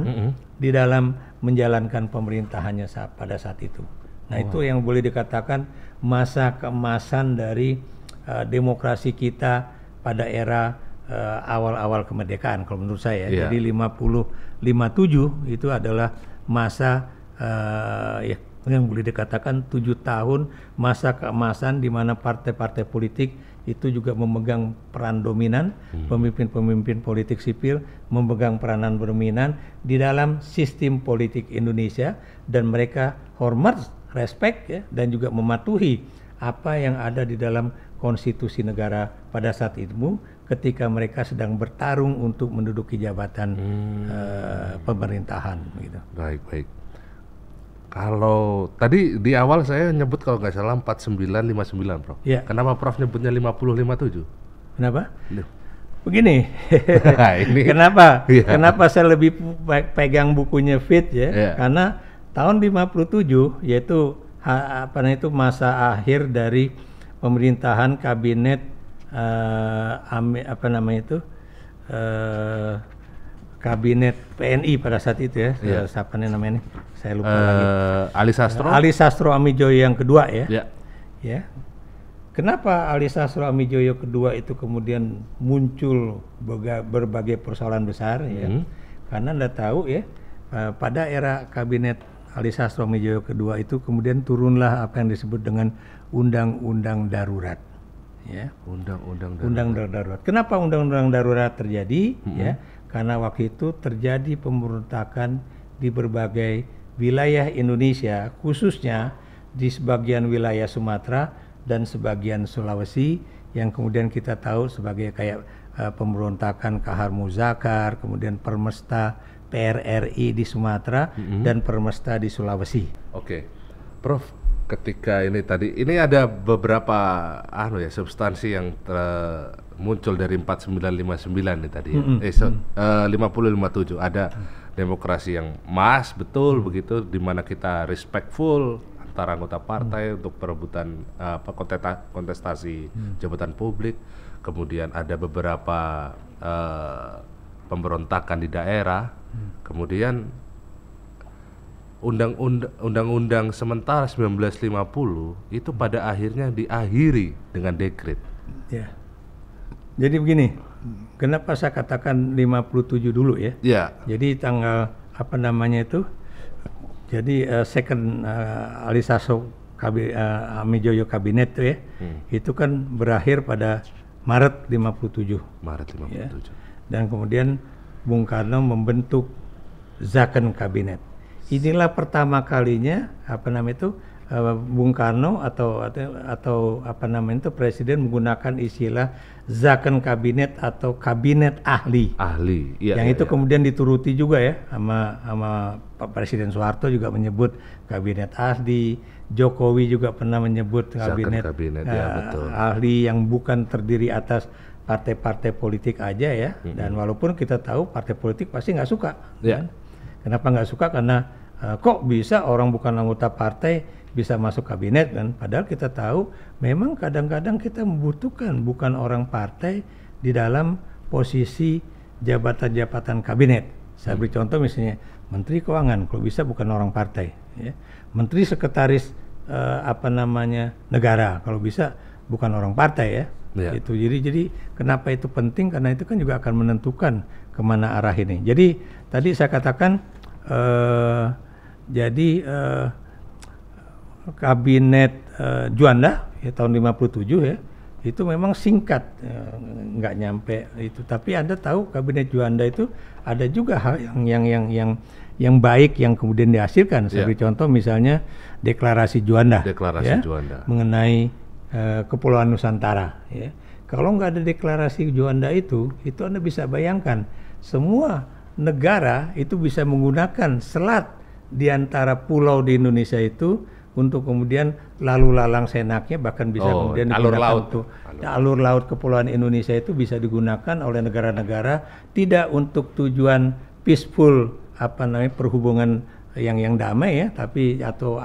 di dalam menjalankan pemerintahannya pada saat itu. Nah, itu yang boleh dikatakan masa keemasan dari demokrasi kita pada era awal-awal kemerdekaan kalau menurut saya. Jadi 57 itu adalah masa yang boleh dikatakan 7 tahun masa keemasan di mana partai-partai politik itu juga memegang peran dominan, pemimpin-pemimpin politik sipil memegang peranan dominan di dalam sistem politik Indonesia, dan mereka hormat, respect, ya, dan juga mematuhi apa yang ada di dalam konstitusi negara pada saat itu ketika mereka sedang bertarung untuk menduduki jabatan pemerintahan, gitu. Baik. Kalau tadi di awal saya nyebut kalau nggak salah 4959, Prof. Ya. Kenapa Prof nyebutnya 5057? Kenapa? Begini. Kenapa? Kenapa saya lebih pegang bukunya Fit, ya? Karena tahun 57 yaitu masa akhir dari pemerintahan kabinet kabinet PNI pada saat itu, ya. Siapa namanya? Saya lupa lagi. Ali Sastro Amijoyo yang kedua, ya. Ya. Kenapa Ali Sastro Amijoyo kedua itu kemudian muncul berbagai persoalan besar, ya? Karena Anda tahu, ya, pada era kabinet Ali Sastro Amijoyo kedua itu kemudian turunlah apa yang disebut dengan Undang-Undang Darurat, ya. Undang-Undang Darurat. Kenapa Undang-Undang Darurat terjadi? Ya, karena waktu itu terjadi pemberontakan di berbagai wilayah Indonesia, khususnya di sebagian wilayah Sumatera dan sebagian Sulawesi, yang kemudian kita tahu sebagai kayak pemberontakan Kahar Muzakar, kemudian Permesta PRRI di Sumatera dan Permesta di Sulawesi. Prof, ketika ini ada beberapa substansi yang muncul dari 4959 nih tadi, 5057. Ada demokrasi yang betul begitu, di mana kita respectful antara anggota partai untuk perebutan kontestasi jabatan publik. Kemudian ada beberapa pemberontakan di daerah. Kemudian undang-undang sementara 1950 itu pada akhirnya diakhiri dengan dekret. Ya. Jadi begini, kenapa saya katakan 57 dulu ya? Ya. Jadi tanggal jadi second Alisaso Amijoyo kabinet tuh ya, itu kan berakhir pada Maret 57. Maret 57. Ya. Dan kemudian Bung Karno membentuk Zakon Kabinet. Inilah pertama kalinya Bung Karno atau presiden menggunakan istilah Zakon Kabinet atau kabinet ahli. Iya, yang itu kemudian dituruti juga ya sama Pak Presiden Soeharto juga menyebut kabinet ahli. Jokowi juga pernah menyebut kabinet betul. ahli yang bukan terdiri atas partai-partai politik aja ya. Dan walaupun kita tahu partai politik pasti nggak suka. Kan? Kenapa nggak suka? Karena kok bisa orang bukan anggota partai bisa masuk kabinet kan? Padahal kita tahu memang kadang-kadang kita membutuhkan bukan orang partai di dalam posisi jabatan-jabatan kabinet. Saya beri contoh misalnya Menteri Keuangan, kalau bisa bukan orang partai. Ya. Menteri Sekretaris negara, kalau bisa bukan orang partai ya. Itu jadi kenapa itu penting? Karena itu kan juga akan menentukan kemana arah ini. Jadi tadi saya katakan kabinet Juanda ya, tahun 57 ya, itu memang singkat, nggak nyampe itu. Tapi Anda tahu kabinet Juanda itu ada juga hal yang baik yang kemudian dihasilkan. Saya beri contoh misalnya deklarasi Juanda, Juanda mengenai Kepulauan Nusantara. Ya. Kalau nggak ada deklarasi Juanda itu Anda bisa bayangkan semua negara itu bisa menggunakan selat di antara pulau di Indonesia itu untuk kemudian lalu lalang senaknya, bahkan bisa kemudian alur laut kepulauan Indonesia itu bisa digunakan oleh negara-negara tidak untuk tujuan peaceful perhubungan yang damai ya, tapi atau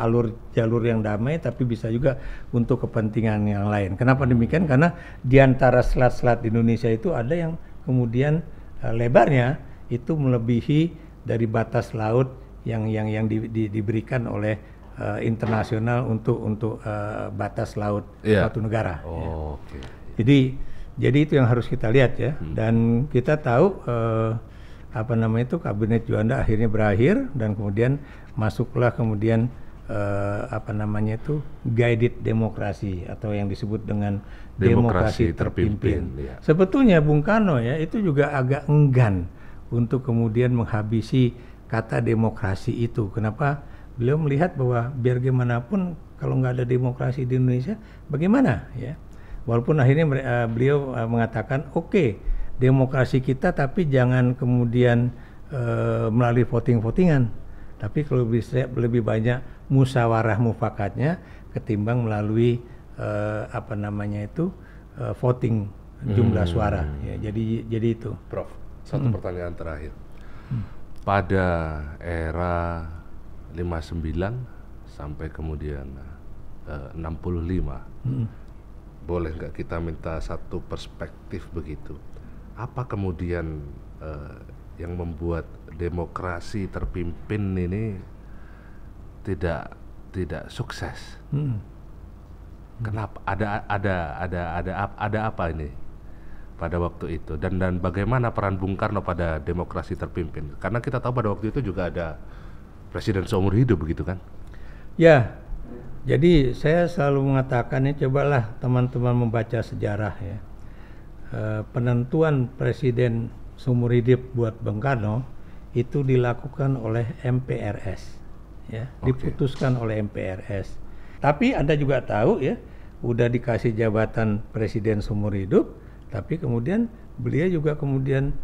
jalur yang damai, tapi bisa juga untuk kepentingan yang lain. Kenapa demikian? Karena di antara selat-selat di Indonesia itu ada yang kemudian lebarnya itu melebihi dari batas laut yang diberikan oleh internasional untuk batas laut suatu negara. Jadi itu yang harus kita lihat ya. Dan kita tahu kabinet Juanda akhirnya berakhir dan kemudian masuklah kemudian guided demokrasi atau yang disebut dengan demokrasi terpimpin. Ya. Sebetulnya Bung Karno ya itu juga agak enggan untuk kemudian menghabisi kata demokrasi itu. Kenapa? Beliau melihat bahwa biar gimana pun kalau nggak ada demokrasi di Indonesia, bagaimana ya? Walaupun akhirnya beliau mengatakan oke, demokrasi kita tapi jangan kemudian melalui voting-votingan. Tapi kalau bisa lebih banyak musyawarah mufakatnya ketimbang melalui voting jumlah suara. Ya, jadi itu. Prof, satu pertanyaan terakhir. Pada era 59 sampai kemudian 65, boleh nggak kita minta satu perspektif begitu? Apa kemudian yang membuat demokrasi terpimpin ini tidak sukses? Kenapa? Ada apa ini pada waktu itu? Dan bagaimana peran Bung Karno pada demokrasi terpimpin? Karena kita tahu pada waktu itu juga ada presiden seumur hidup begitu kan? Ya. Jadi saya selalu mengatakan cobalah teman-teman membaca sejarah ya. Penentuan presiden seumur hidup buat Bung Karno itu dilakukan oleh MPRS ya, diputuskan oleh MPRS. Tapi Anda juga tahu ya, udah dikasih jabatan presiden seumur hidup, tapi kemudian beliau juga kemudian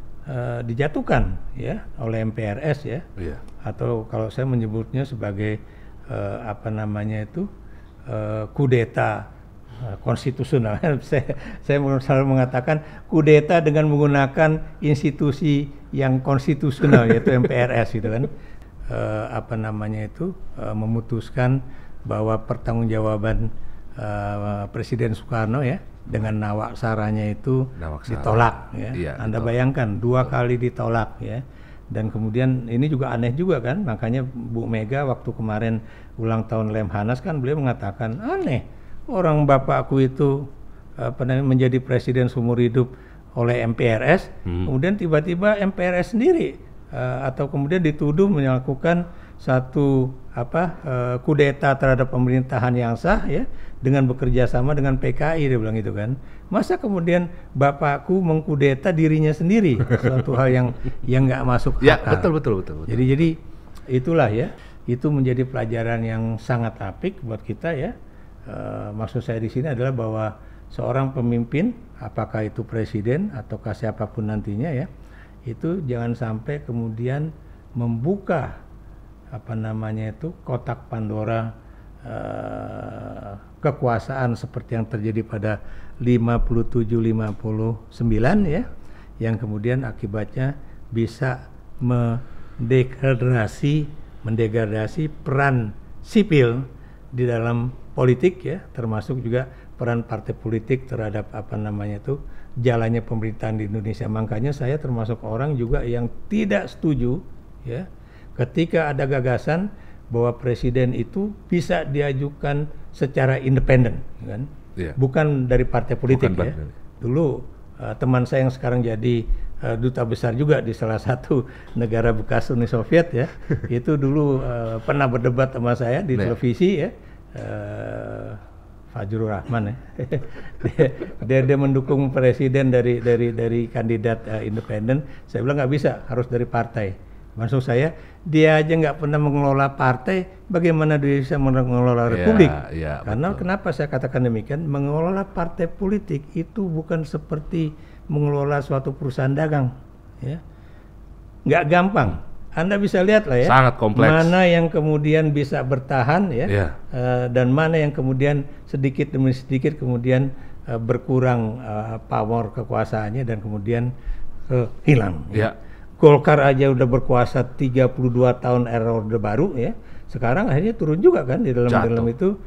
dijatuhkan ya oleh MPRS ya. Atau kalau saya menyebutnya sebagai kudeta konstitusional. Saya selalu mengatakan kudeta dengan menggunakan institusi yang konstitusional yaitu MPRS gitu kan. Memutuskan bahwa pertanggungjawaban Presiden Soekarno ya dengan nawaksaranya itu ditolak ya. Iya, Anda bayangkan 2 kali ditolak ya. Dan kemudian ini juga aneh juga kan, makanya Bu Mega waktu kemarin ulang tahun Lemhanas kan beliau mengatakan aneh, orang bapakku itu menjadi presiden seumur hidup oleh MPRS, kemudian tiba-tiba MPRS sendiri atau kemudian dituduh melakukan satu kudeta terhadap pemerintahan yang sah ya dengan bekerja sama dengan PKI, dia bilang gitu kan. Masa kemudian bapakku mengkudeta dirinya sendiri, suatu hal yang nggak masuk akal. Ya, betul. Jadi itulah ya, itu menjadi pelajaran yang sangat apik buat kita ya. Maksud saya di sini adalah bahwa seorang pemimpin, apakah itu presiden ataukah siapapun nantinya ya, itu jangan sampai kemudian membuka kotak Pandora kekuasaan seperti yang terjadi pada 57-59 ya, yang kemudian akibatnya bisa mendegradasi peran sipil di dalam politik ya, termasuk juga peran partai politik terhadap jalannya pemerintahan di Indonesia. Makanya saya termasuk orang juga yang tidak setuju ya ketika ada gagasan bahwa presiden itu bisa diajukan secara independen kan, bukan dari partai politik ya. Dulu teman saya yang sekarang jadi duta besar juga di salah satu negara bekas Uni Soviet ya, itu dulu pernah berdebat sama saya di televisi ya. Fajrul Rahman ya. dia mendukung presiden dari kandidat independen. Saya bilang nggak bisa, harus dari partai. Maksud saya, dia aja nggak pernah mengelola partai, bagaimana dia bisa mengelola republik? Karena betul. Kenapa saya katakan demikian? Mengelola partai politik itu bukan seperti mengelola suatu perusahaan dagang, ya. Nggak gampang. Anda bisa lihat lah ya, sangat kompleks. Mana yang kemudian bisa bertahan ya, dan mana yang kemudian sedikit demi sedikit kemudian berkurang power kekuasaannya dan kemudian hilang. Ya. Golkar aja udah berkuasa 32 tahun era Orde Baru ya. Sekarang akhirnya turun juga kan di dalam itu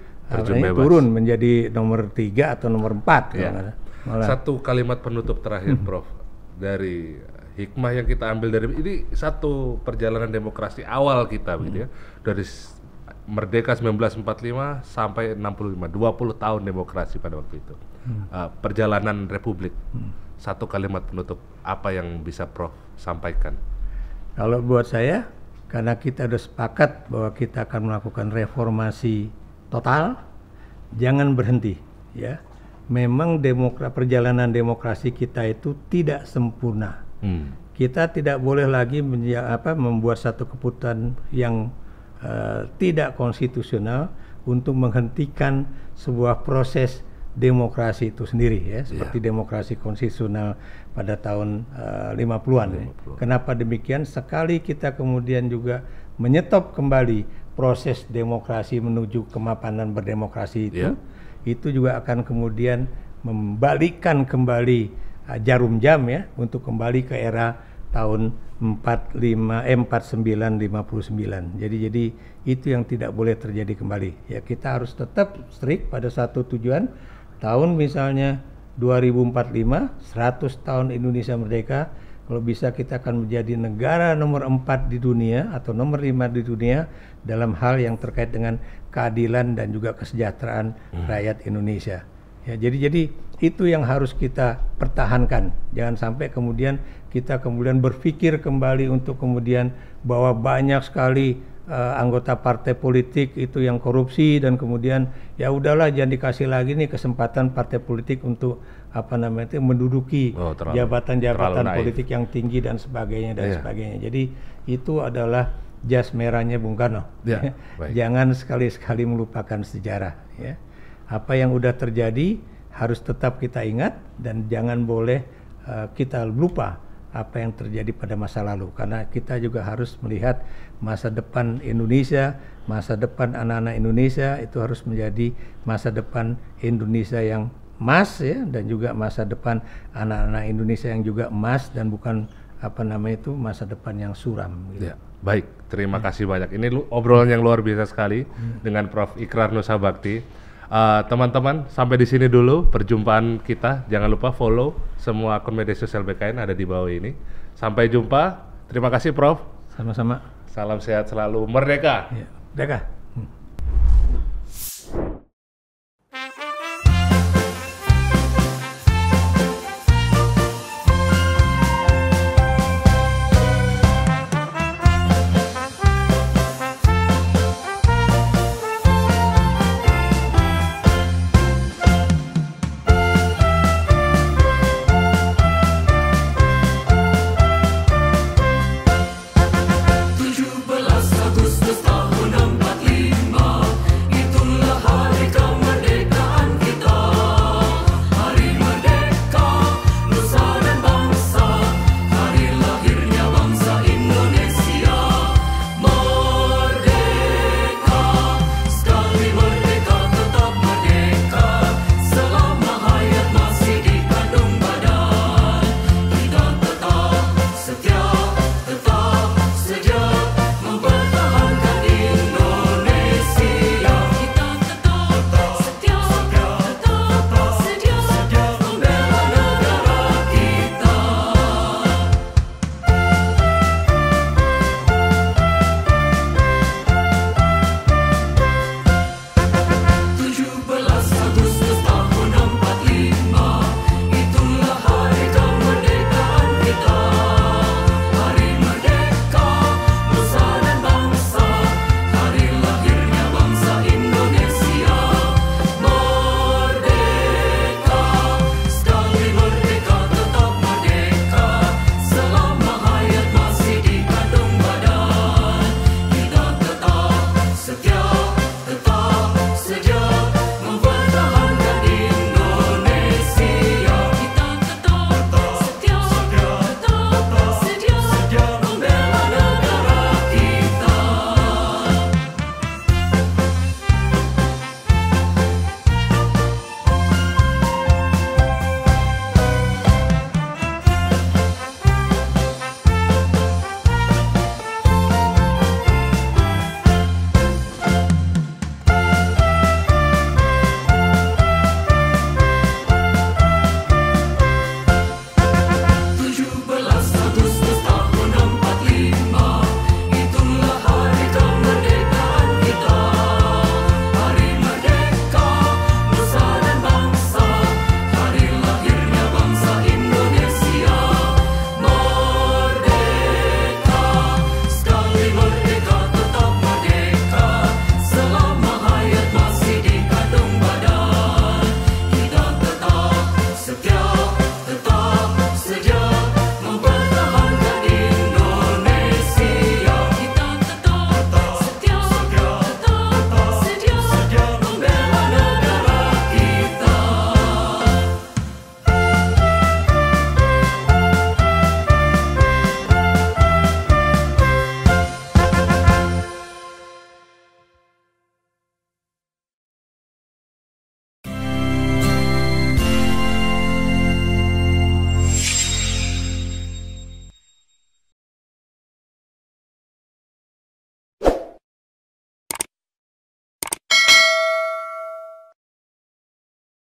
turun menjadi nomor 3 atau nomor 4 ya. Satu kalimat penutup terakhir Prof dari hikmah yang kita ambil dari ini, satu perjalanan demokrasi awal kita gitu ya. Dari merdeka 1945 sampai 65, 20 tahun demokrasi pada waktu itu. Perjalanan republik. Satu kalimat penutup, apa yang bisa Prof sampaikan? Kalau buat saya, karena kita sudah sepakat bahwa kita akan melakukan reformasi total, jangan berhenti ya. Memang perjalanan demokrasi kita itu tidak sempurna. Kita tidak boleh lagi membuat satu keputusan yang tidak konstitusional untuk menghentikan sebuah proses demokrasi itu sendiri ya, seperti demokrasi konstitusional pada tahun 50-an. Kenapa demikian? Sekali kita kemudian juga menyetop kembali proses demokrasi menuju kemapanan berdemokrasi itu juga akan kemudian membalikkan kembali jarum jam ya untuk kembali ke era tahun 49-59. Jadi itu yang tidak boleh terjadi kembali. Ya, kita harus tetap strict pada satu tujuan. Tahun misalnya 2045, 100 tahun Indonesia merdeka, kalau bisa kita akan menjadi negara nomor 4 di dunia atau nomor 5 di dunia dalam hal yang terkait dengan keadilan dan juga kesejahteraan rakyat Indonesia. Ya, jadi itu yang harus kita pertahankan. Jangan sampai kemudian kita kemudian berpikir kembali untuk kemudian bahwa banyak sekali anggota partai politik itu yang korupsi dan kemudian ya udahlah jangan dikasih lagi nih kesempatan partai politik untuk menduduki jabatan-jabatan politik yang tinggi dan sebagainya sebagainya. Jadi itu adalah jas merahnya Bung Karno. Jangan sekali-sekali melupakan sejarah ya. Apa yang udah terjadi harus tetap kita ingat dan jangan boleh kita lupa apa yang terjadi pada masa lalu, karena kita juga harus melihat masa depan Indonesia, masa depan anak-anak Indonesia itu harus menjadi masa depan Indonesia yang emas ya, dan juga masa depan anak-anak Indonesia yang juga emas dan bukan masa depan yang suram gitu. Ya, baik, terima kasih banyak. Ini obrolan yang luar biasa sekali dengan Prof. Ikrar Nusa Bakti. Teman-teman, sampai di sini dulu perjumpaan kita. Jangan lupa follow semua akun media sosial BKN ada di bawah ini. Sampai jumpa. Terima kasih Prof. Sama-sama. Salam sehat selalu. Merdeka. Ya, merdeka.